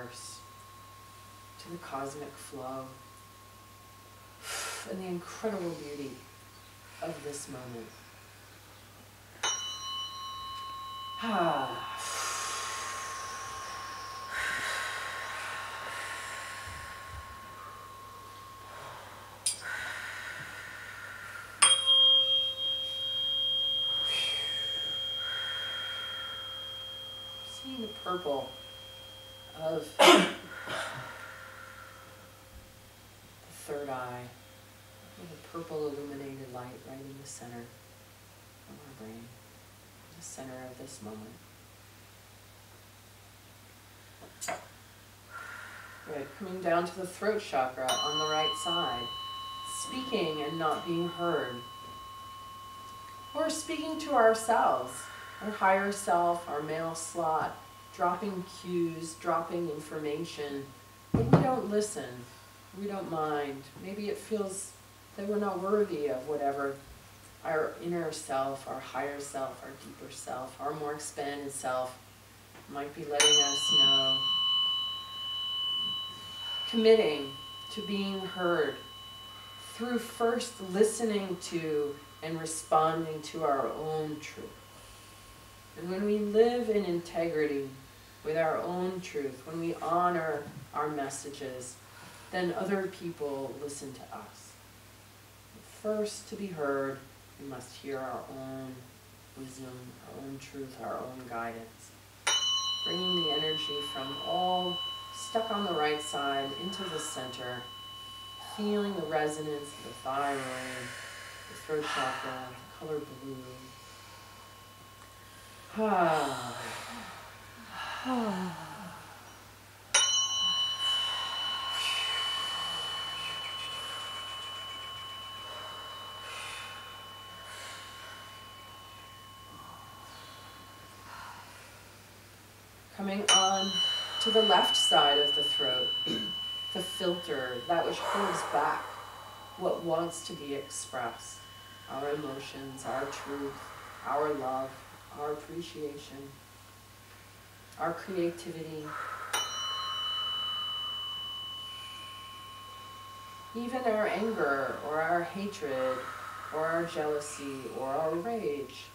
universe, to the cosmic flow, and the incredible beauty of this moment. Seeing the purple of the third eye, with a purple illuminated light right in the center of our brain, the center of this moment. Good. Coming down to the throat chakra on the right side, speaking and not being heard, or speaking to ourselves, our higher self, our male slot, dropping cues, dropping information, but we don't listen, we don't mind. Maybe it feels that we're not worthy of whatever our inner self, our higher self, our deeper self, our more expanded self might be letting us know. Committing to being heard through first listening to and responding to our own truth. And when we live in integrity with our own truth, when we honor our messages, then other people listen to us. First, to be heard, we must hear our own wisdom, our own truth, our own guidance. Bringing the energy from all stuck on the right side into the center, feeling the resonance of the thyroid, the throat chakra, the color blue. Coming on to the left side of the throat, the filter, that which holds back what wants to be expressed, our emotions, our truth, our love, our appreciation, our creativity, even our anger or our hatred or our jealousy or our rage.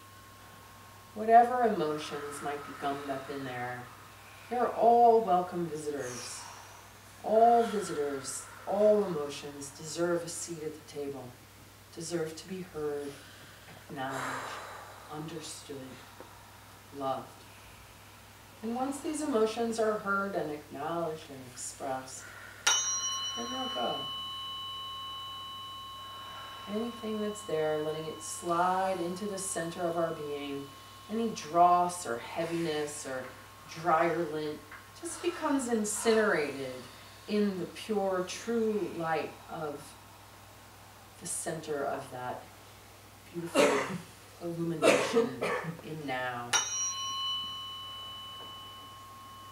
Whatever emotions might be gummed up in there, they're all welcome visitors. All visitors, all emotions deserve a seat at the table, deserve to be heard, acknowledged, understood, loved. And once these emotions are heard and acknowledged and expressed, then they'll go. Anything that's there, letting it slide into the center of our being, any dross or heaviness or drier lint just becomes incinerated in the pure, true light of the center of that beautiful illumination in now.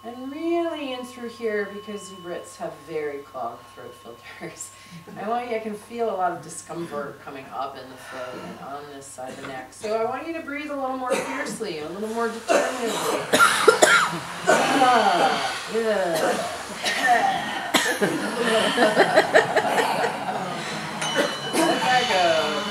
And really in through here, because you Brits have very clogged throat filters, I can feel a lot of discomfort coming up in the throat and on this side of the neck. So I want you to breathe a little more fiercely, a little more determinedly. Let that go.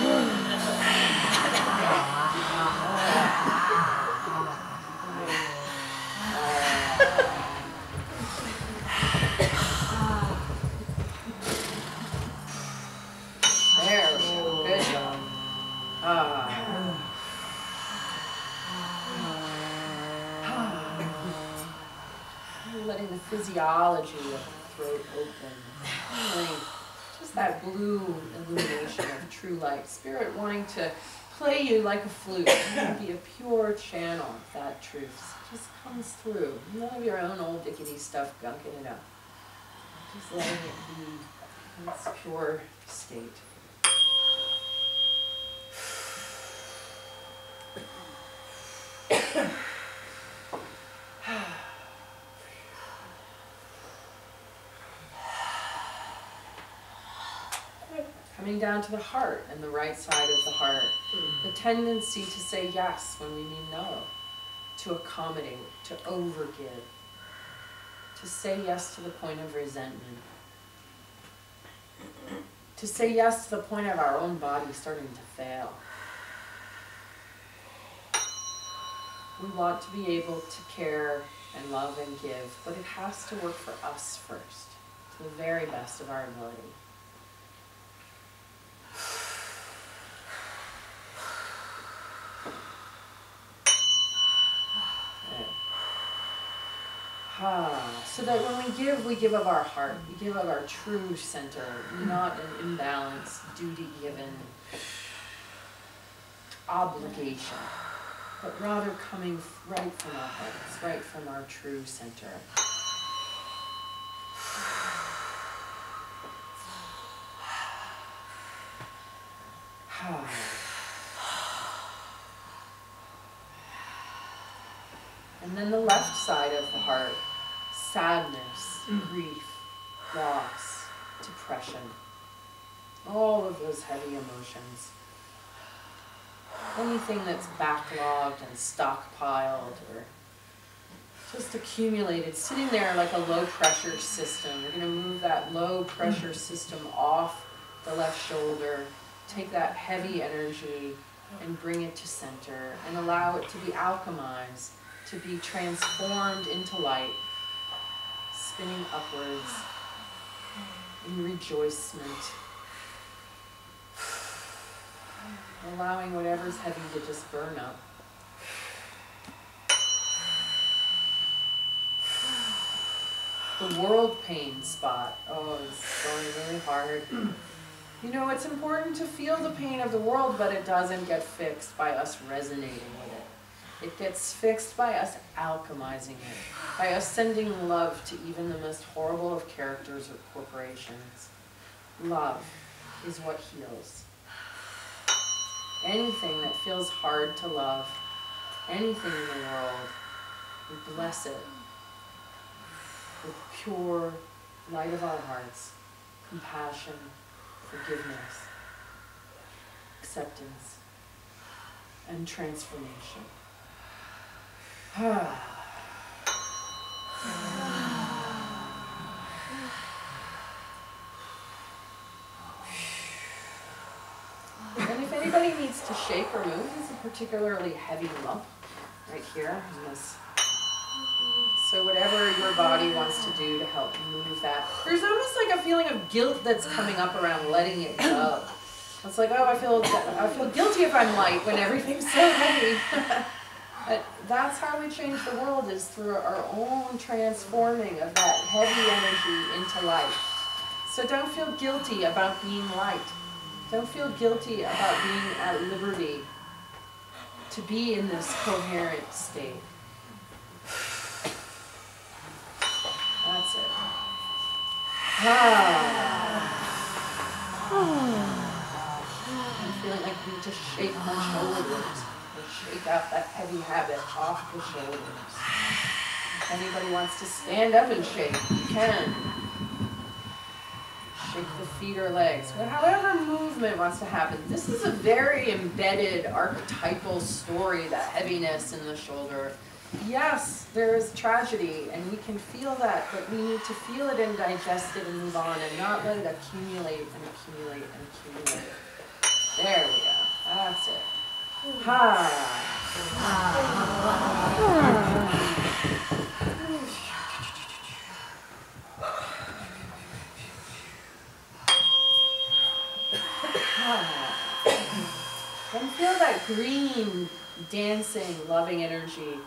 There we go. Good job. Letting the physiology of the throat open. Feeling just that blue illumination of true light. Spirit wanting to play you like a flute and be a pure channel of that truth. It just comes through. None of your own old dickety stuff gunking it up. Just letting it be in its pure state. Coming down to the heart and the right side of the heart. The tendency to say yes when we mean no, to accommodate, to overgive. to say yes to the point of resentment, to say yes to the point of our own body starting to fail. We want to be able to care and love and give, but it has to work for us first, to the very best of our ability. So that when we give of our heart, we give of our true center, not an imbalanced, duty-given obligation, but rather coming right from our hearts, right from our true center. And then the left side of the heart, sadness, grief, loss, depression, all of those heavy emotions. Anything that's backlogged and stockpiled or just accumulated, sitting there like a low pressure system. We're going to move that low pressure system off the left shoulder, take that heavy energy and bring it to center and allow it to be alchemized, to be transformed into light, spinning upwards in rejoicement, allowing whatever's heavy to just burn up. The world pain spot, oh, it's going really hard. You know, it's important to feel the pain of the world, but it doesn't get fixed by us resonating with it. It gets fixed by us alchemizing it, by us sending love to even the most horrible of characters or corporations. Love is what heals. Anything that feels hard to love, anything in the world, we bless it with pure light of our hearts, compassion, forgiveness, acceptance, and transformation. And if anybody needs to shake or move, this is a particularly heavy lump right here in this. So whatever your body wants to do to help move that. There's almost like a feeling of guilt that's coming up around letting it go. It's like, oh, I feel guilty if I'm light when everything's so heavy. But that's how we change the world, is through our own transforming of that heavy energy into light. So don't feel guilty about being light. Don't feel guilty about being at liberty to be in this coherent state. That's it. I'm feeling like we just shake my shoulders. Shake out that heavy habit off the shoulders. If anybody wants to stand up and shake, you can. Shake the feet or legs. But however movement wants to happen. This is a very embedded archetypal story, that heaviness in the shoulder. Yes, there is tragedy, and we can feel that, but we need to feel it and digest it and move on, and not let it accumulate and accumulate and accumulate. There we go. That's it. And feel that green, dancing, loving energy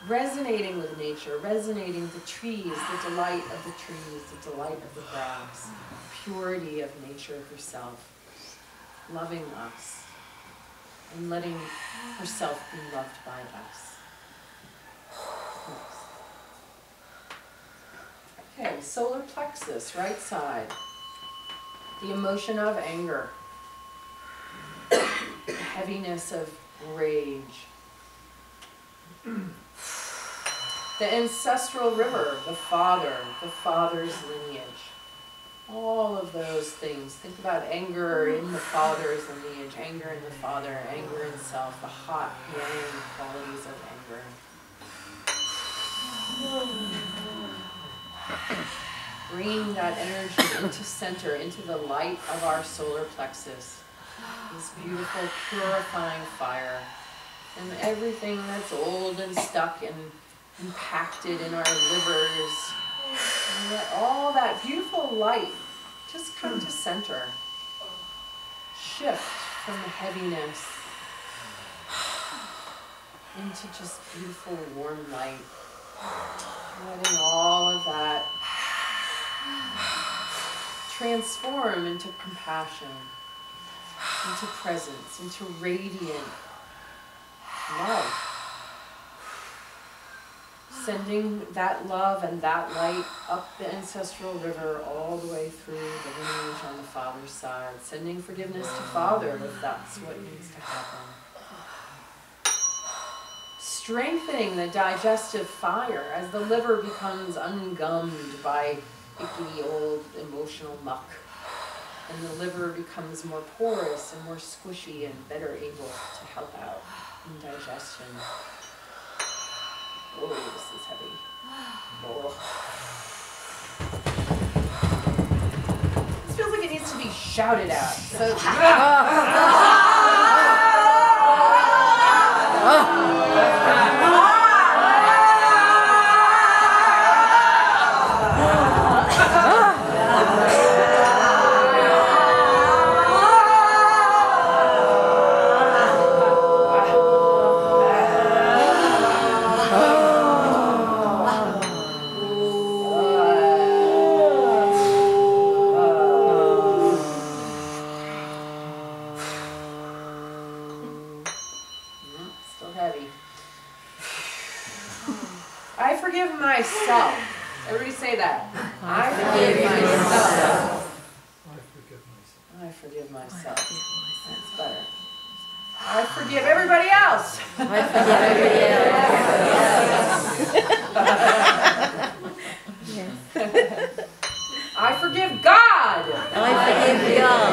resonating with nature, resonating with the trees, the delight of the trees, the delight of the grass, purity of nature herself, loving us. And letting herself be loved by us. Yes. Okay, solar plexus, right side. The emotion of anger. The heaviness of rage. The ancestral river, the father's lineage. All of those things. Think about anger in the father's lineage, anger in the father, anger in self, the hot, yang qualities of Bringing that energy into center, into the light of our solar plexus. This beautiful, purifying fire. And everything that's old and stuck and impacted in our livers. And let all that beautiful light just come to center. Shift from the heaviness into just beautiful, warm light. Letting all of that transform into compassion, into presence, into radiant love. Sending that love and that light up the ancestral river all the way through the lineage on the father's side. Sending forgiveness to father if that's what needs to happen. Strengthening the digestive fire as the liver becomes ungummed by icky old emotional muck. And the liver becomes more porous and more squishy and better able to help out in digestion. Oh, this is heavy. Oh. This feels like it needs to be shouted out. So, everybody say that. I forgive myself. I forgive myself. That's better. I forgive everybody else. I forgive everybody else. I forgive God. I forgive God.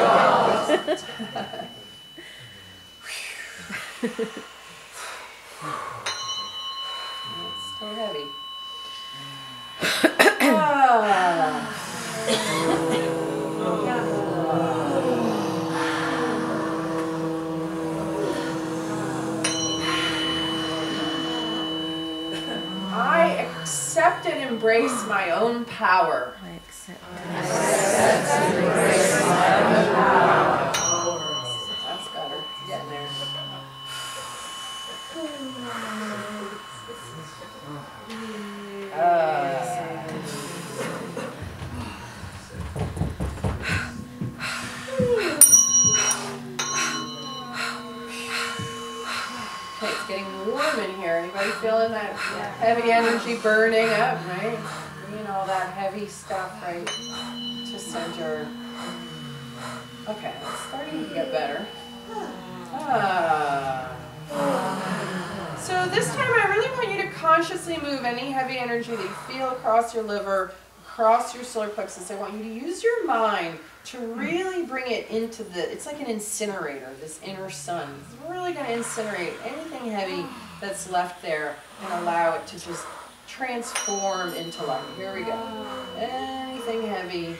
It's so heavy. I accept and embrace my own power. I accept and embrace my own power. That's better. Getting there. Okay, it's getting warm in here. Anybody feeling that heavy energy burning up, right? Bringing all that heavy stuff right to center. Okay, it's starting to get better. So this time I really want you to consciously move any heavy energy that you feel across your liver, across your solar plexus. I want you to use your mind to really bring it into it's like an incinerator, this inner sun. It's really going to incinerate anything heavy that's left there and allow it to just transform into light. Here we go. Anything heavy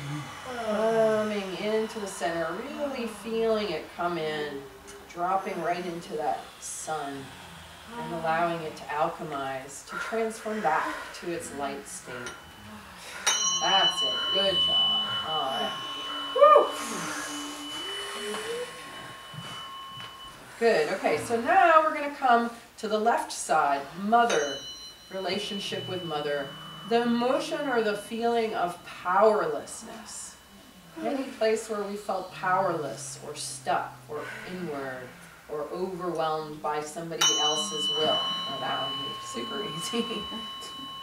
coming into the center, really feeling it come in, dropping right into that sun and allowing it to alchemize, to transform back to its light state. That's it. Good job. All right. Woo. Good. Okay, so now we're going to come to the left side. Mother. Relationship with mother. The emotion or the feeling of powerlessness. Any place where we felt powerless or stuck or inward or overwhelmed by somebody else's will. Oh, that one moved super easy.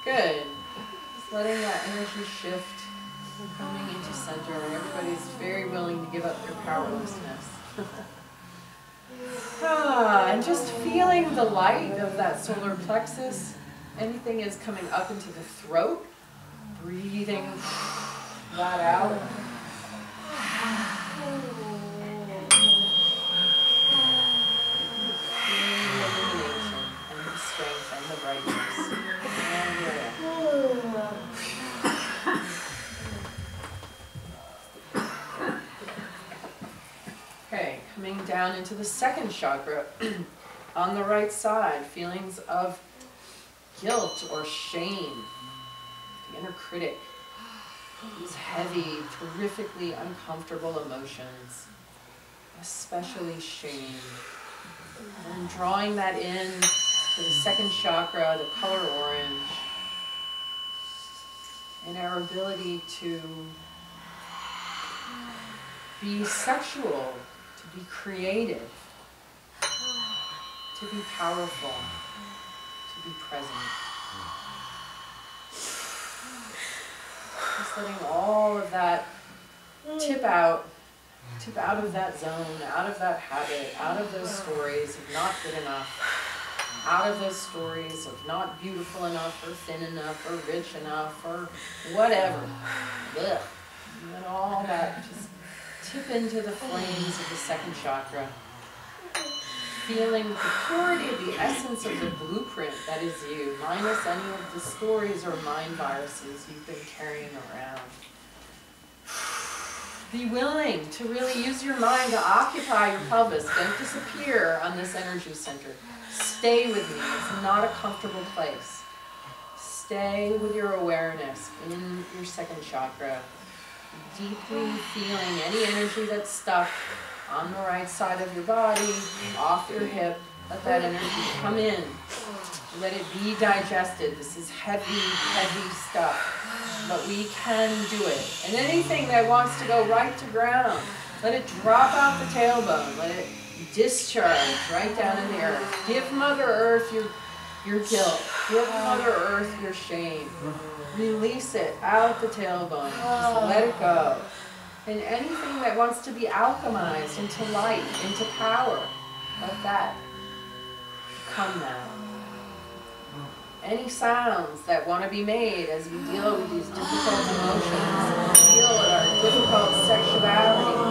Good. Just letting that energy shift, coming into center, and everybody's very willing to give up their powerlessness. And just feeling the light of that solar plexus. Anything is coming up into the throat, breathing that out. Strength and the brightness. And coming down into the second chakra on the right side, feelings of guilt or shame, the inner critic, these heavy, terrifically uncomfortable emotions, especially shame. And drawing that in to the second chakra, the color orange, and our ability to be sexual, to be creative, to be powerful, to be present. Just letting all of that tip out of that zone, out of that habit, out of those stories of not good enough, out of those stories of not beautiful enough or thin enough or rich enough or whatever. Ugh. Let all that just tip into the flames of the second chakra, feeling the purity of the essence of the blueprint that is you, minus any of the stories or mind viruses you've been carrying around. Be willing to really use your mind to occupy your pelvis. Don't disappear on this energy center. Stay with me. It's not a comfortable place. Stay with your awareness in your second chakra, deeply feeling any energy that's stuck on the right side of your body, off your hip. Let that energy come in. Let it be digested. This is heavy, heavy stuff. But we can do it. And anything that wants to go right to ground, let it drop out the tailbone. Let it discharge right down in the earth. Give Mother Earth your guilt. Give Mother Earth your shame. Release it out the tailbone. Just let it go. And anything that wants to be alchemized into light, into power, let that come now. Any sounds that want to be made as we deal with these difficult emotions, deal with our difficult sexuality.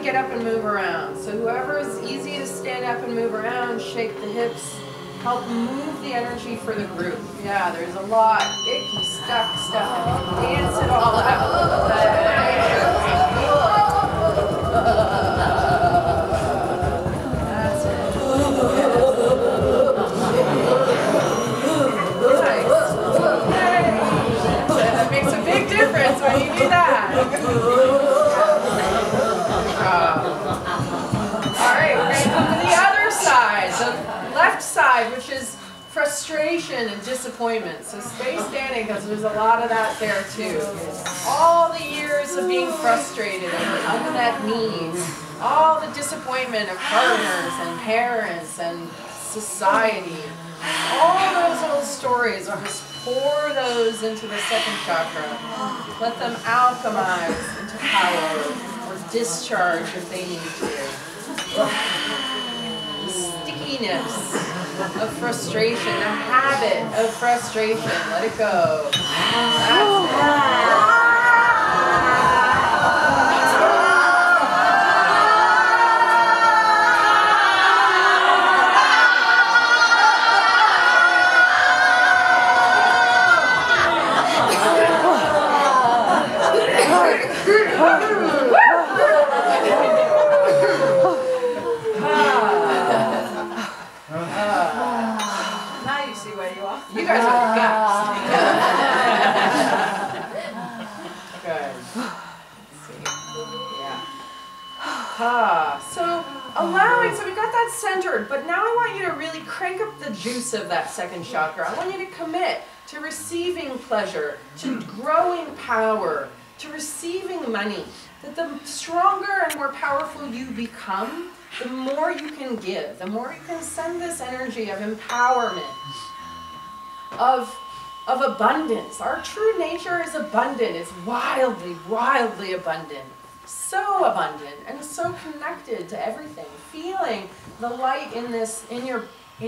Get up and move around. So whoever is easy to stand up and move around, shake the hips, help move the energy for the group. Yeah, there's a lot icky, stuck stuff. Dance it all out. That's it. Nice. That makes a big difference when you do that. Alright, we're going to come to the other side, the left side, which is frustration and disappointment. So stay standing because there's a lot of that there too. All the years of being frustrated over unmet needs, all the disappointment of partners and parents and society, all those old stories, or just pour those into the second chakra. Let them alchemize into power. Discharge if they need to. The stickiness of frustration, the habit of frustration, let it go. That's it. You guys are the guys. Good. Let's see. Yeah. So allowing, so we got that centered, but now I want you to really crank up the juice of that second chakra. I want you to commit to receiving pleasure, to growing power, to receiving money. That the stronger and more powerful you become, the more you can give, the more you can send this energy of empowerment, of abundance. Our true nature is abundant. It's wildly, wildly abundant. So abundant and so connected to everything. Feeling the light in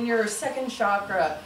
your second chakra